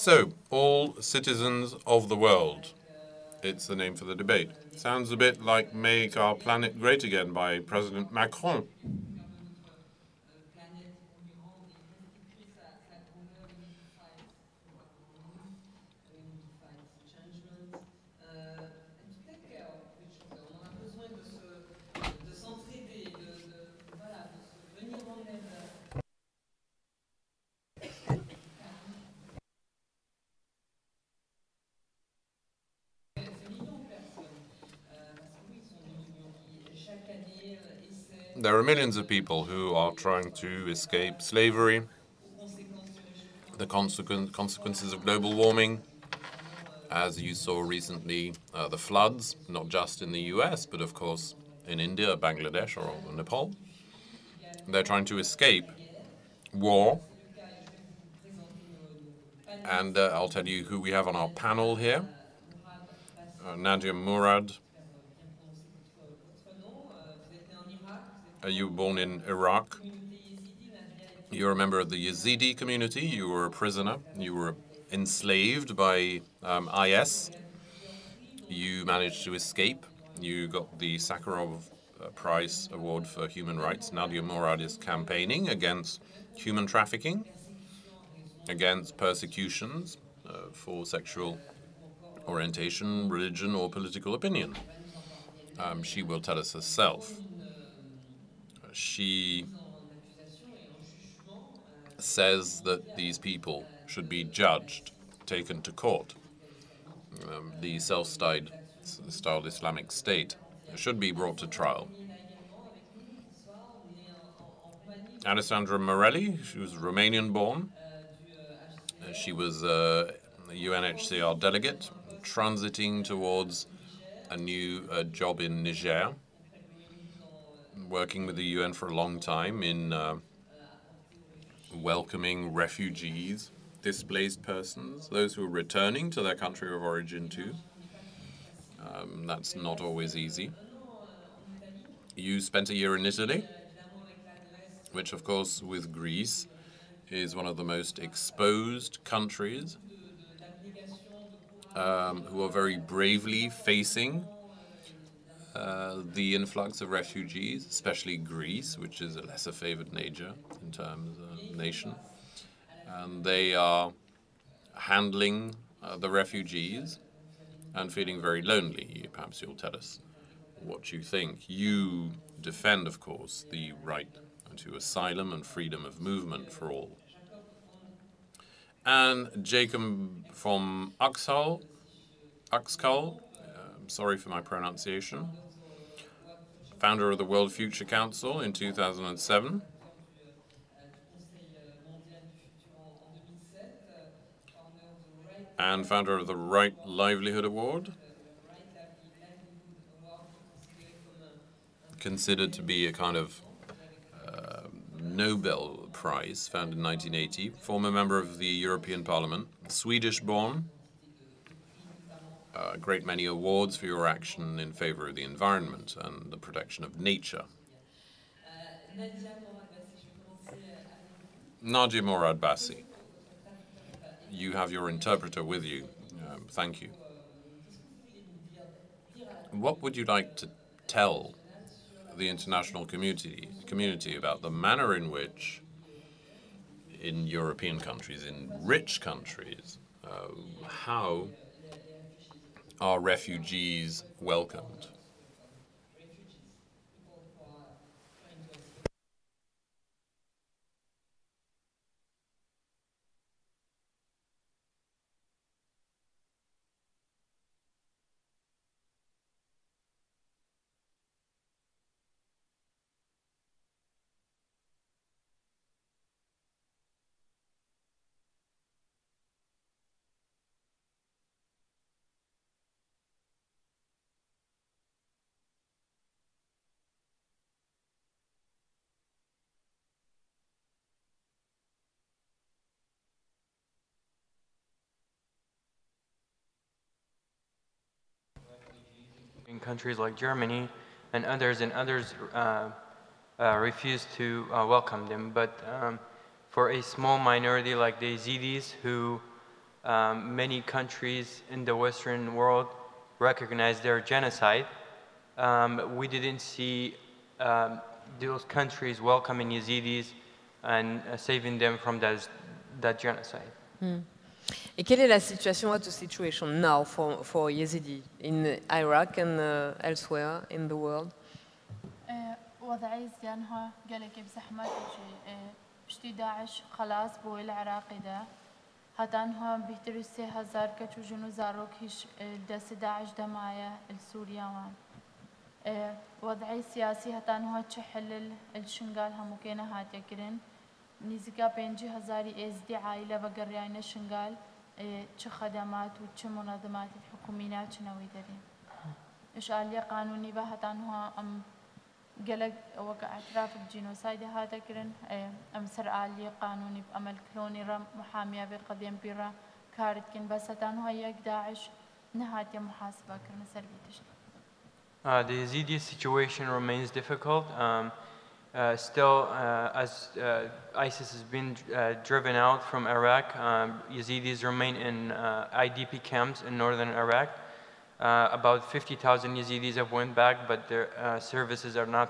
So, all citizens of the world. It's the name for the debate. Sounds a bit like Make Our Planet Great Again by President Macron. There are millions of people who are trying to escape slavery, the consequences of global warming, as you saw recently, the floods, not just in the US, but of course in India, Bangladesh, or Nepal. They're trying to escape war. And I'll tell you who we have on our panel here. Nadia, Murad. You were born in Iraq. You're a member of the Yazidi community. You were a prisoner. You were enslaved by IS. You managed to escape. You got the Sakharov Prize Award for Human Rights. Nadia Murad is campaigning against human trafficking, against persecutions for sexual orientation, religion, or political opinion. She will tell us herself. She says that these people should be judged, taken to court. The self-styled Islamic State should be brought to trial. Alessandra Morelli, she was Romanian-born. She was a UNHCR delegate, transiting towards a new job in Niger, working with the UN for a long time in welcoming refugees, displaced persons, those who are returning to their country of origin too. That's not always easy. You spent a year in Italy, which of course with Greece is one of the most exposed countries, who are very bravely facing the influx of refugees, especially Greece, which is a lesser favored nation in terms of nation. And they are handling the refugees and feeling very lonely. Perhaps you'll tell us what you think. You defend, of course, the right to asylum and freedom of movement for all. And Jakob from Uexkull, sorry for my pronunciation, founder of the World Future Council in 2007. And founder of the Right Livelihood Award, considered to be a kind of Nobel Prize, founded in 1980, former member of the European Parliament, Swedish-born, a great many awards for your action in favor of the environment and the protection of nature. Nadia Murad Bassi, you have your interpreter with you. Thank you. What would you like to tell the international community about the manner in which, in European countries, in rich countries, how are refugees welcomed? In countries like Germany and others refuse to welcome them. But for a small minority like the Yazidis who Many countries in the Western world recognize their genocide. We didn't see those countries welcoming Yazidis and saving them from that genocide. Et quelle est la situation, what's the situation now for Yazidi in Iraq and elsewhere in the world? وضعي زيانها قالك بزحمة بشتي داعش خلاص بو العراق ده هتانها بيهتري 3000 كتو جنو زاروك هيش دس داعش دمايا السوريان وضعي سياسي هتانها تشحل الشنغال هموكينا هاتيكرين نيزكا بينجي هزاري ازدي عائلة بقريانا الشنغال تش خدمات وتش منظمات الحكومية تشنوي دارين إيش آلية قانوني بهتانها قلق وقع اعتراف الجينوسايد هذا كرن امسر آلية قانوني بأمل كلوني رم محامية بقضية بيرا كارت كن بس تانو هيك داعش نهاية محاسبة كرن سربيتش. The Yazidi situation remains difficult. Still, as ISIS has been driven out from Iraq, Yazidis remain in IDP camps in northern Iraq. About 50,000 Yazidis have went back, but their services are not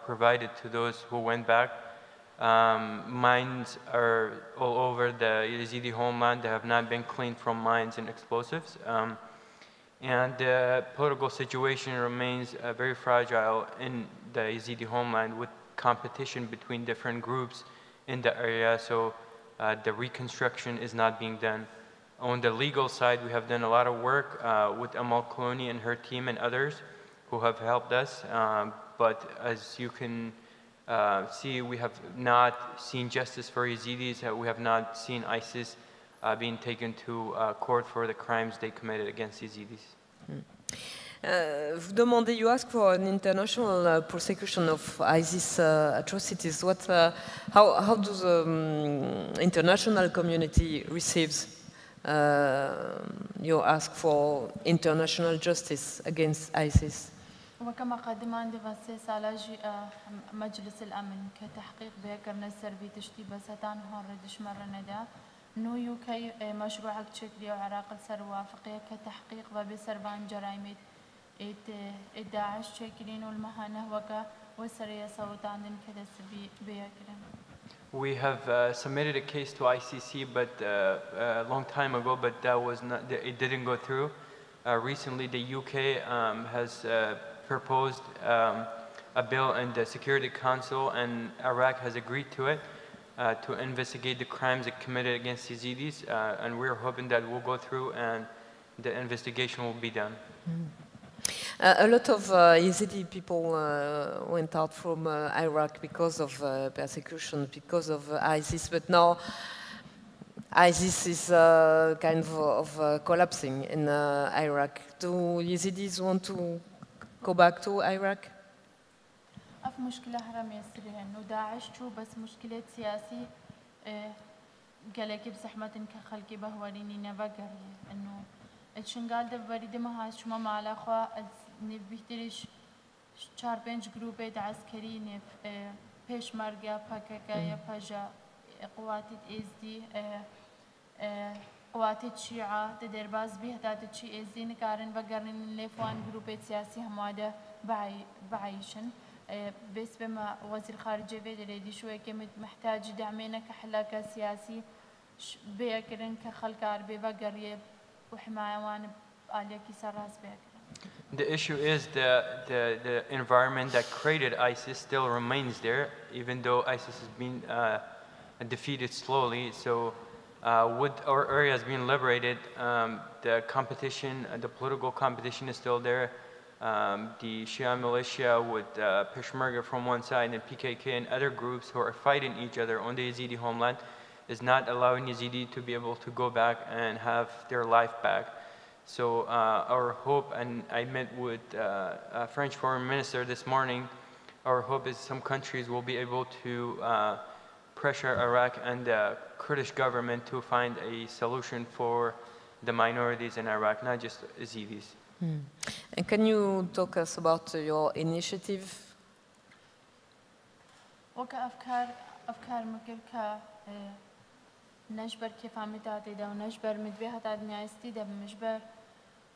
provided to those who went back. Mines are all over the Yazidi homeland. They have not been cleaned from mines and explosives. And the political situation remains very fragile in the Yazidi homeland with competition between different groups in the area, so the reconstruction is not being done. On the legal side, we have done a lot of work with Amal Clooney and her team and others who have helped us. But as you can see, we have not seen justice for Yazidis. We have not seen ISIS being taken to court for the crimes they committed against Yazidis. Vous demandez, you ask for an international prosecution of ISIS atrocities. How does the international community receives you ask for international justice against ISIS? وكما قدمان دغسي سالاجي مجلس الأمن كتحقيق بيكرنا السربي تشتي بساتان هون ردش مرة ندا نو يوكي مشروعك تشكلي وعراق السر وافقية كتحقيق وبسربان جرائمت داعش تشكلين والمهانة وكا وسرية صوتان كده سبي بيكرنا. We have submitted a case to ICC, but a long time ago, but that was not. It didn't go through. Recently, the UK has proposed a bill in the Security Council, and Iraq has agreed to it to investigate the crimes it committed against Yazidis, and we're hoping that will go through and the investigation will be done. A lot of Yazidi people went out from Iraq because of persecution, because of ISIS, but now ISIS is kind of collapsing in Iraq. Do Yazidis want to go back to Iraq? أف مشكلة هرم يسري إنه داعش شو بس مشكلة سياسي قالك بزحمة كخلقي بهوريني نبقى إنه الشنغال ده بريد ما هاش شو ما على خوا نبيتريش 4-5 جروبات عسكري نف بيش مرجع باكاكايا باجا قوات إزدي قوات الشيعة تدرباز بيه تات شيء إزدي نكارن بقرن لفوان جروبات سياسي هماده بعيشن بس بما وزير خارجية بيدريدي شوية كم محتاج دعمنا كحلاك سياسي بيكرن كخلق عربي بقرية وحماية وان عليك سراس بيكرن. The issue is the environment that created ISIS still remains there, even though ISIS has been defeated slowly. So with our areas being liberated, the competition, the political competition is still there. The Shia militia with Peshmerga from one side and PKK and other groups who are fighting each other on the Yazidi homeland is not allowing Yazidi to be able to go back and have their life back. So our hope, and I met with a French foreign minister this morning, our hope is some countries will be able to pressure Iraq and the Kurdish government to find a solution for the minorities in Iraq, not just Yazidis. And can you talk us about your initiative? وكأفكار مكل نجبر كيف عم تعطي ده ونجبر مدبيها تعدني عستي ده مجبر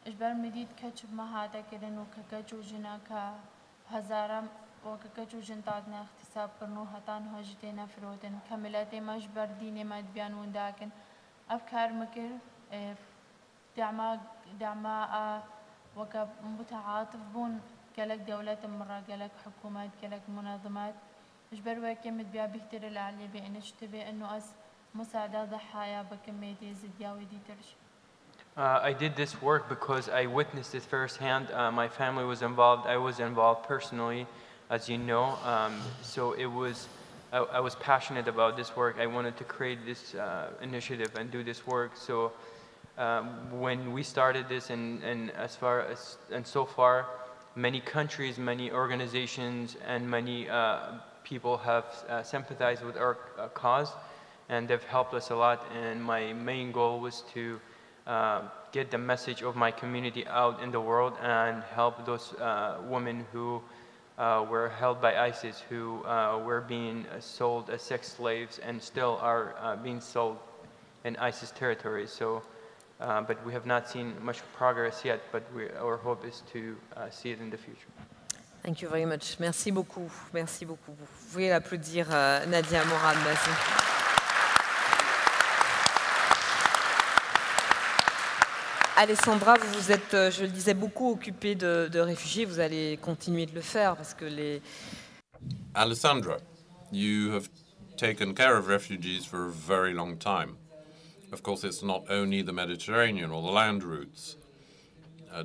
إجبر مديد كتب ما هذا كده إنه كجو جنا كهزارة وكجو جن تعدنا اختصاب برنو هتان هجتنا فرودن كملاتي مجبر ديني ما تبيان ونداكن أفكار مكر دعما وك متعاطف بون كلك دولات مرة كلك حكومات كلك منظمات إجبر وكم تبيع بيهتر العلي بإن تبي إنه أس مساعدة ضحايا بكمية زديا ودي ترش. I did this work because I witnessed it firsthand. My family was involved. I was involved personally, as you know. So it was, I was passionate about this work. I wanted to create this initiative and do this work. So when we started this, and so far, many countries, many organizations, and many people have sympathized with our cause, and they've helped us a lot. And my main goal was to get the message of my community out in the world and help those women who were held by ISIS, who were being sold as sex slaves and still are being sold in ISIS territory. So, but we have not seen much progress yet, but our hope is to see it in the future. Thank you very much. Merci beaucoup. Merci beaucoup. Vous pouvez applaudir Nadia, Murad, merci. Alessandra, vous vous êtes, je le disais, beaucoup occupée de réfugiés. Vous allez continuer de le faire parce que les... Alessandra, you have taken care of refugees for a very long time. Of course, it's not only the Mediterranean or the land routes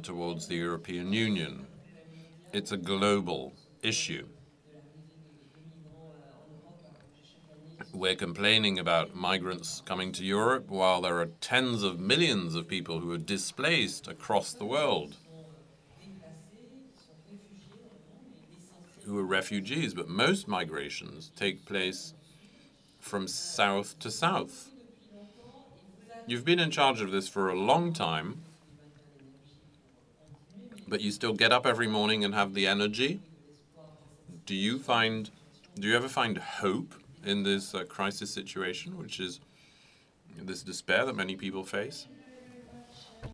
towards the European Union. It's a global issue. We're complaining about migrants coming to Europe while there are tens of millions of people who are displaced across the world, who are refugees, but most migrations take place from south to south. You've been in charge of this for a long time, but you still get up every morning and have the energy. Do you ever find hope in this crisis situation, which is this despair that many people face?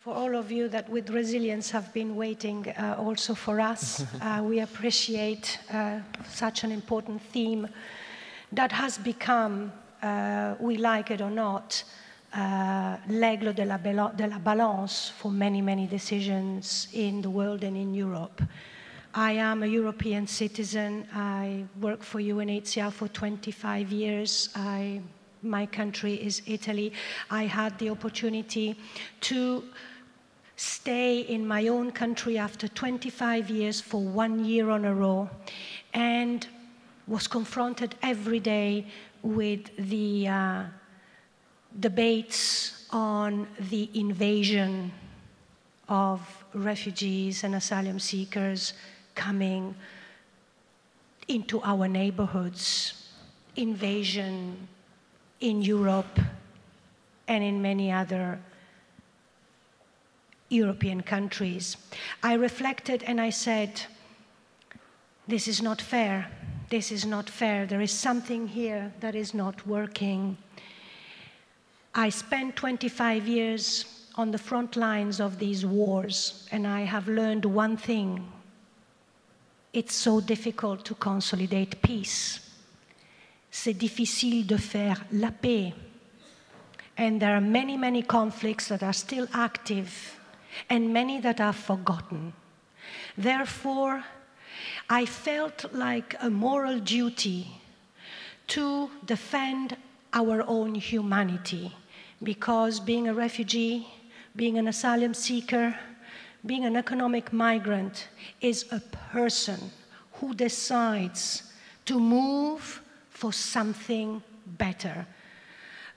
For all of you that with resilience have been waiting also for us, we appreciate such an important theme that has become, we like it or not, l'aigle de la balance for many, many decisions in the world and in Europe. I am a European citizen. I work for UNHCR for 25 years. My country is Italy. I had the opportunity to stay in my own country after 25 years for 1 year on a row, and was confronted every day with the debates on the invasion of refugees and asylum seekers coming into our neighborhoods, invasion in Europe and in many other European countries. I reflected and I said, this is not fair. This is not fair. There is something here that is not working. I spent 25 years on the front lines of these wars, and I have learned one thing. It's so difficult to consolidate peace. C'est difficile de faire la paix. And there are many, many conflicts that are still active, and many that are forgotten. Therefore, I felt like a moral duty to defend our own humanity, because being a refugee, being an asylum seeker, being an economic migrant is a person who decides to move for something better.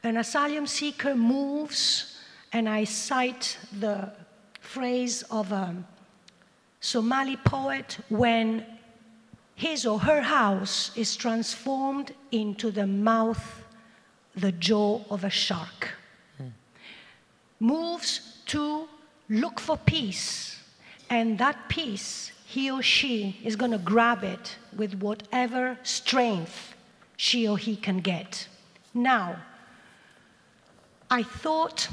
An asylum seeker moves, and I cite the phrase of a Somali poet, when his or her house is transformed into the mouth, the jaw of a shark. Moves to look for peace, and that peace, he or she is going to grab it with whatever strength she or he can get. Now, I thought,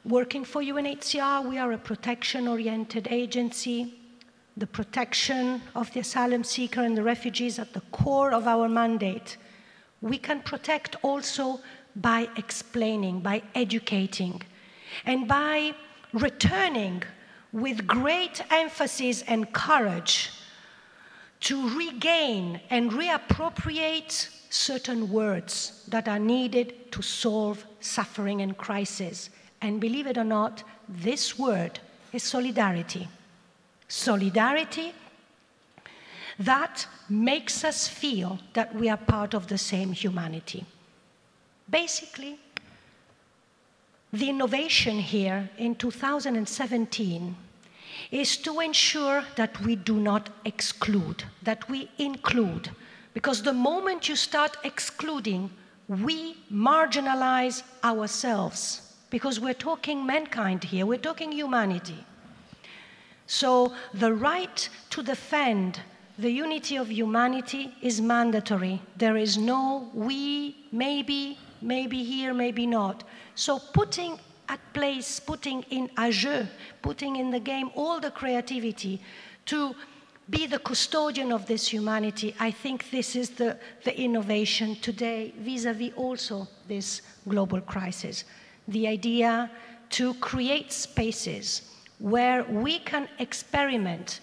working for UNHCR, we are a protection-oriented agency. The protection of the asylum seeker and the refugees at the core of our mandate. We can protect also by explaining, by educating, and by returning with great emphasis and courage to regain and reappropriate certain words that are needed to solve suffering and crisis. And believe it or not, this word is solidarity. Solidarity that makes us feel that we are part of the same humanity. Basically, the innovation here in 2017 is to ensure that we do not exclude, that we include. Because the moment you start excluding, we marginalize ourselves. Because we're talking mankind here, we're talking humanity. So the right to defend the unity of humanity is mandatory. There is no we, maybe here, maybe not. So putting at place, putting in jeu, putting in the game all the creativity to be the custodian of this humanity, I think this is the innovation today vis-à-vis also this global crisis. The idea to create spaces where we can experiment,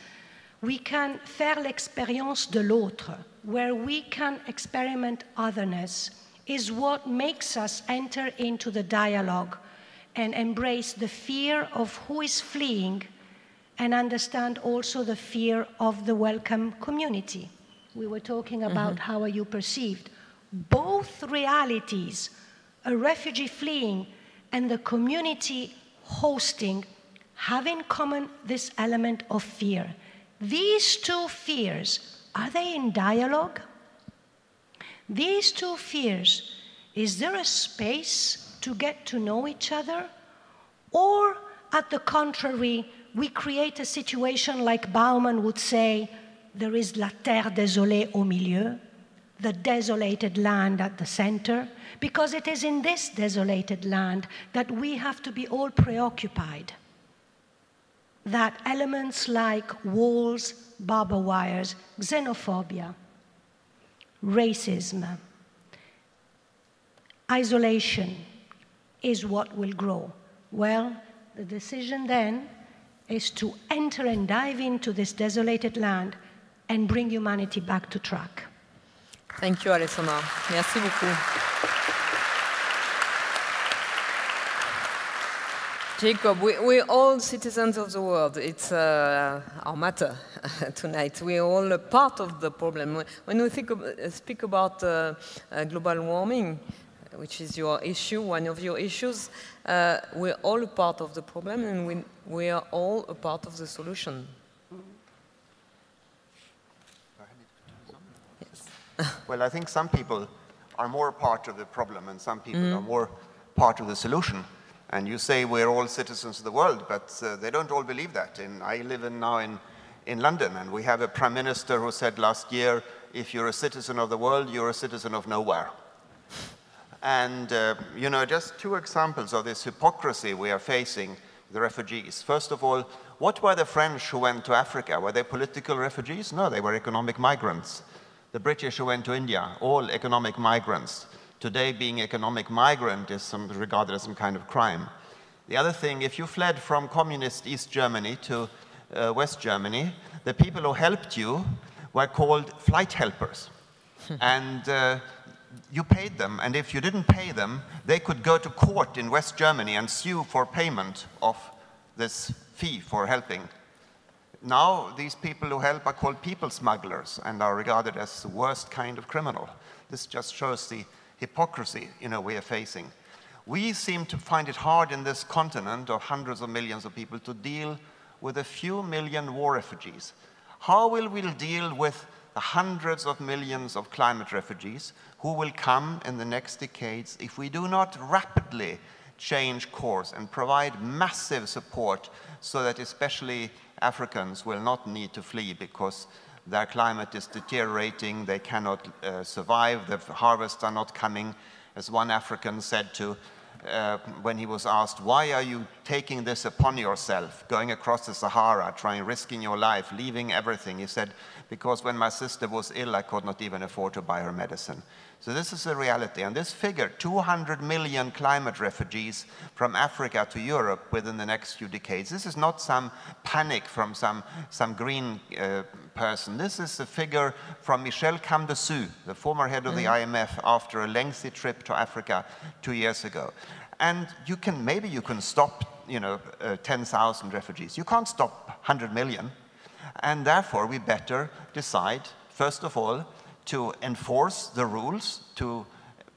we can faire l'expérience de l'autre, where we can experiment otherness, is what makes us enter into the dialogue and embrace the fear of who is fleeing and understand also the fear of the welcome community. We were talking about how are you perceived. Both realities, a refugee fleeing and the community hosting, have in common this element of fear. These two fears, are they in dialogue? These two fears, is there a space to get to know each other? Or, at the contrary, we create a situation like Bauman would say, there is la terre désolée au milieu, the desolated land at the center, because it is in this desolated land that we have to be all preoccupied. That elements like walls, barbed wires, xenophobia, racism, isolation is what will grow. Well, the decision then is to enter and dive into this desolated land and bring humanity back to track. Thank you, Alessandra. Merci beaucoup. Jakob, we're all citizens of the world. It's our matter tonight. We're all a part of the problem. When we speak about global warming, which is your issue, one of your issues, we're all a part of the problem, and we are all a part of the solution. Yes. Well, I think some people are more part of the problem, and some people are more part of the solution. And you say we're all citizens of the world, but they don't all believe that. I live now in London, and we have a prime minister who said last year, if you're a citizen of the world, you're a citizen of nowhere. And, you know, just two examples of this hypocrisy we are facing, the refugees. First of all, what were the French who went to Africa? Were they political refugees? No, they were economic migrants. The British who went to India, all economic migrants. Today, being economic migrant is regarded as some kind of crime. The other thing, if you fled from communist East Germany to West Germany, the people who helped you were called flight helpers. And you paid them, and if you didn't pay them, they could go to court in West Germany and sue for payment of this fee for helping. Now, these people who help are called people smugglers and are regarded as the worst kind of criminal. This just shows the hypocrisy, you know, we are facing. We seem to find it hard in this continent of hundreds of millions of people to deal with a few million war refugees. How will we deal with the hundreds of millions of climate refugees who will come in the next decades if we do not rapidly change course and provide massive support so that especially Africans will not need to flee because their climate is deteriorating, they cannot survive, the harvests are not coming. As one African said to when he was asked, why are you taking this upon yourself, going across the Sahara, risking your life, leaving everything? He said, because when my sister was ill, I could not even afford to buy her medicine. So this is a reality. And this figure, 200 million climate refugees from Africa to Europe within the next few decades, this is not some panic from some green person. This is a figure from Michel Camdessus, the former head of the IMF, after a lengthy trip to Africa 2 years ago. And maybe you can stop 10,000 refugees. You can't stop 100 million. And therefore, we better decide, first of all, to enforce the rules, to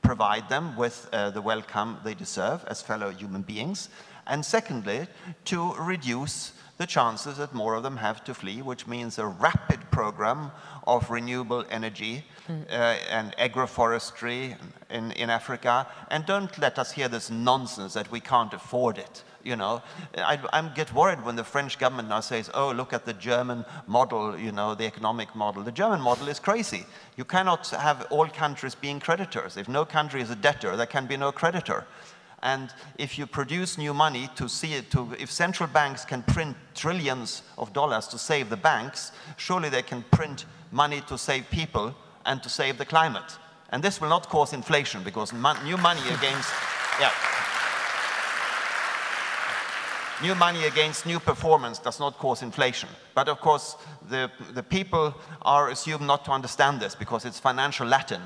provide them with the welcome they deserve as fellow human beings, and secondly, to reduce the chances that more of them have to flee, which means a rapid program of renewable energy and agroforestry in Africa. And don't let us hear this nonsense that we can't afford it. I get worried when the French government now says, oh, look at the German model, the economic model. The German model is crazy. You cannot have all countries being creditors. If no country is a debtor, there can be no creditor. And if you produce new money if central banks can print trillions of dollars to save the banks, surely they can print money to save people and to save the climate. And this will not cause inflation, because new money against, new money against new performance does not cause inflation. But of course, the people are assumed not to understand this, because it's financial Latin.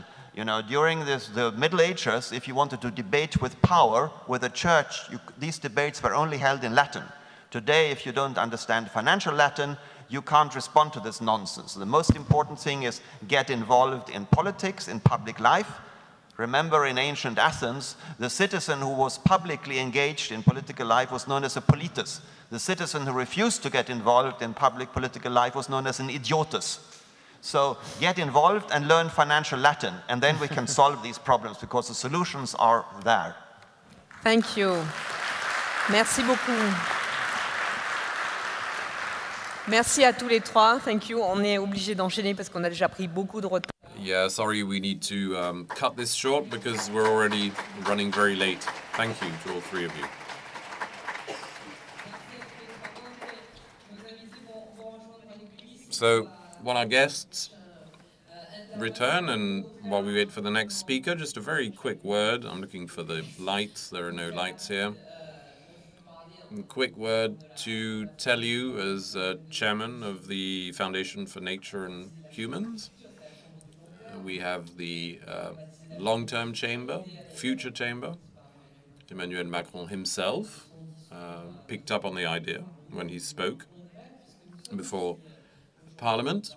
During the Middle Ages, if you wanted to debate with power, with the church, these debates were only held in Latin. Today, if you don't understand financial Latin, you can't respond to this nonsense. The most important thing is get involved in politics, in public life. Remember, in ancient Athens, the citizen who was publicly engaged in political life was known as a politus. The citizen who refused to get involved in public political life was known as an idiotus. So get involved and learn financial Latin, and then we can solve these problems, because the solutions are there. Thank you. Merci beaucoup. Merci à tous les trois. Thank you. On est obligé d'enchaîner parce qu'on a déjà pris beaucoup de retard. Yeah, sorry, we need to cut this short because we're already running very late. Thank you to all three of you. So, while our guests return and while we wait for the next speaker, just a very quick word. I'm looking for the lights. There are no lights here. A quick word to tell you as chairman of the Foundation for Nature and Humans. We have the long-term chamber, future chamber. Emmanuel Macron himself picked up on the idea when he spoke before Parliament.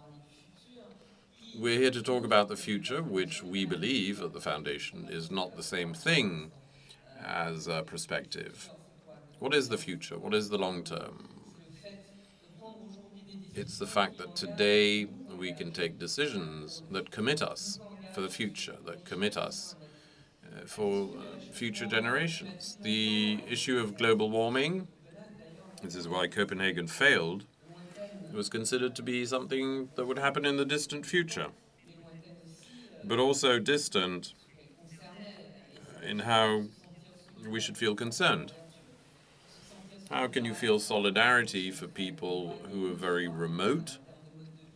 We're here to talk about the future, which we believe at the Foundation is not the same thing as perspective. What is the future? What is the long term? It's the fact that today we can take decisions that commit us for the future, that commit us for future generations. The issue of global warming, this is why Copenhagen failed, was considered to be something that would happen in the distant future, but also distant in how we should feel concerned. How can you feel solidarity for people who are very remote,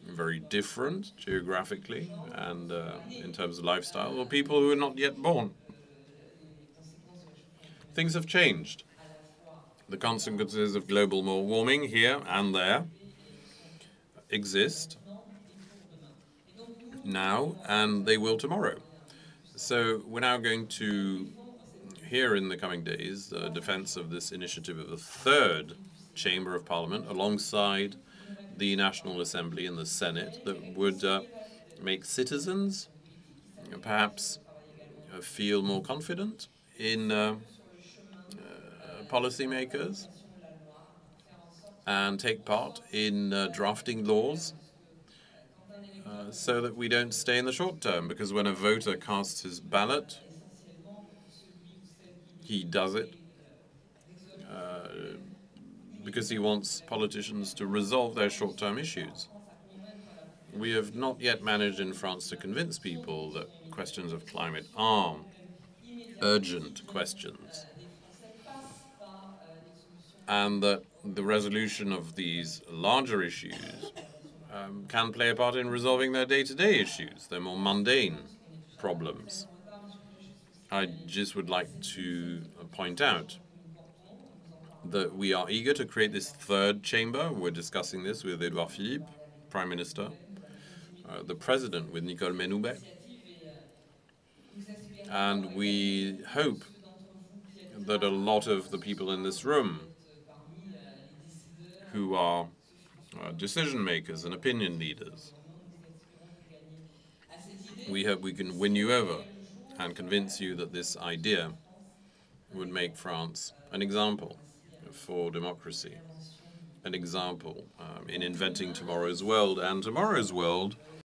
very different geographically and in terms of lifestyle, or people who are not yet born? Things have changed. The consequences of global warming here and there exist now, and they will tomorrow. So we're now going to hear in the coming days the defense of this initiative of the third chamber of Parliament alongside the National Assembly and the Senate that would make citizens perhaps feel more confident in policymakers and take part in drafting laws so that we don't stay in the short term, because when a voter casts his ballot, he does it because he wants politicians to resolve their short-term issues. We have not yet managed in France to convince people that questions of climate are urgent questions. and that the resolution of these larger issues can play a part in resolving their day-to-day issues, their more mundane problems. I just would like to point out that we are eager to create this third chamber. We're discussing this with Edouard Philippe, Prime Minister, the President with Nicole Menoubet, and we hope that a lot of the people in this room who are decision makers and opinion leaders, we hope we can win you over and convince you that this idea would make France an example for democracy, an example in inventing tomorrow's world. And tomorrow's world